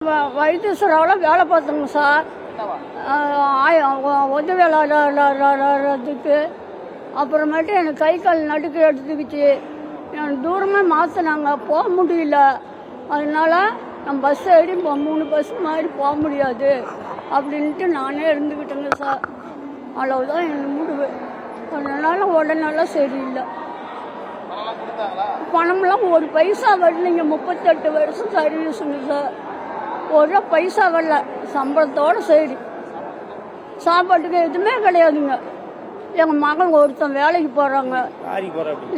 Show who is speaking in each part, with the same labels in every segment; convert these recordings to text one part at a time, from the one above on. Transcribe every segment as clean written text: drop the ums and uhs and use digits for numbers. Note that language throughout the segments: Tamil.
Speaker 1: வைத்தீஸ்வராவில் வேலை பார்த்தோங்க சார். உதவியாளருக்கு அப்புறமேட்டு எனக்கு கை கால் நடுக்கு எடுத்துக்கிச்சு. எனக்கு தூரமே மாற்றினாங்க, போக முடியல. அதனால நான் பஸ் ஏறி 3 பஸ் மாதிரி போக முடியாது அப்படின்ட்டு நானே இருந்துக்கிட்டேங்க சார். அவ்வளவுதான் எனக்கு முடிவு. அதனால உடனெல்லாம் சரியில்லை. பணம்லாம் ஒரு பைசா வரலைங்க. 38 வருஷம் சர்வீஸுங்க சார். ஒரு பைசா வரல. சம்பளத்தோடு சரி. சாப்பாட்டுக்கு எதுவுமே கிடையாதுங்க. எங்கள் மகன் ஒருத்தன் வேலைக்கு போகிறாங்க,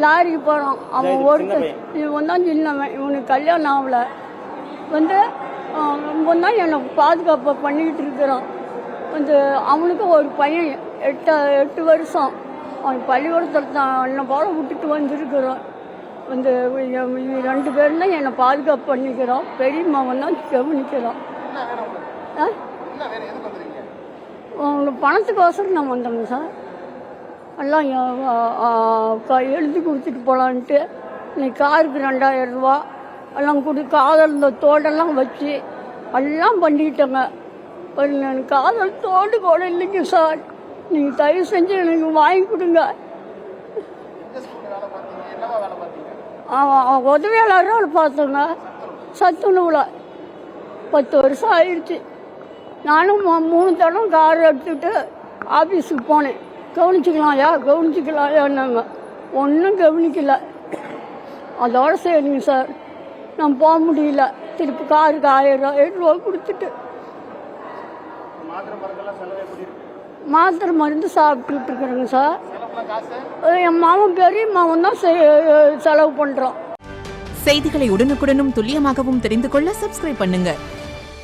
Speaker 1: லாரிக்கு போகிறான். அவன் ஒருத்தன் இவன் தான் சின்னவன். இவனுக்கு கல்யாணம் ஆகலை. இவன் தான் எனக்கு பாதுகாப்பு பண்ணிக்கிட்டு இருக்கிறான். அவனுக்கு ஒரு பையன் 8 வருஷம். அவன் பள்ளிக்கூடத்தில் தான் என்னை போல விட்டுட்டு வந்திருக்கிறான். 2 பேரும் தான் என்னை பாதுகாப்பு பண்ணிக்கிறோம். பெரிய மகன் தான் கவனிக்கிறோம். பணத்துக்கோசரம் நான் வந்தேங்க சார். எல்லாம் எழுதி கொடுத்துட்டு போகலான்ட்டு. இன்னைக்கு காருக்கு 2000 ரூபா எல்லாம் காதல் இந்த தோடெல்லாம் வச்சு எல்லாம் பண்ணிக்கிட்டோங்க. எனக்கு காதல் தோடு கூட இல்லைங்க சார். நீங்கள் தயவு செஞ்சு எனக்கு வாங்கி கொடுங்க. உதவியாளராக பார்த்தோங்க. சத்துணவில் 10 வருஷம் ஆயிடுச்சு. நானும் 3 தடம் கார் எடுத்துக்கிட்டு ஆஃபீஸுக்கு போனேன். கவனிச்சிக்கலாம்யான்னாங்க. ஒன்றும் கவனிக்கல. அதோட சரிங்க சார், நான் போக முடியல. திருப்பி காருக்கு 1000 ரூபா கொடுத்துட்டு மாத்திரை மருந்து சாப்பிட்டுட்டு இருக்கிறேங்க சார். என் மாமன் பெரிய மாமன் தான் செலவு பண்ணுறோம்.
Speaker 2: செய்திகளை உடனுக்குடனும் துல்லியமாகவும் தெரிந்து கொள்ள சப்ஸ்கிரைப் பண்ணுங்க.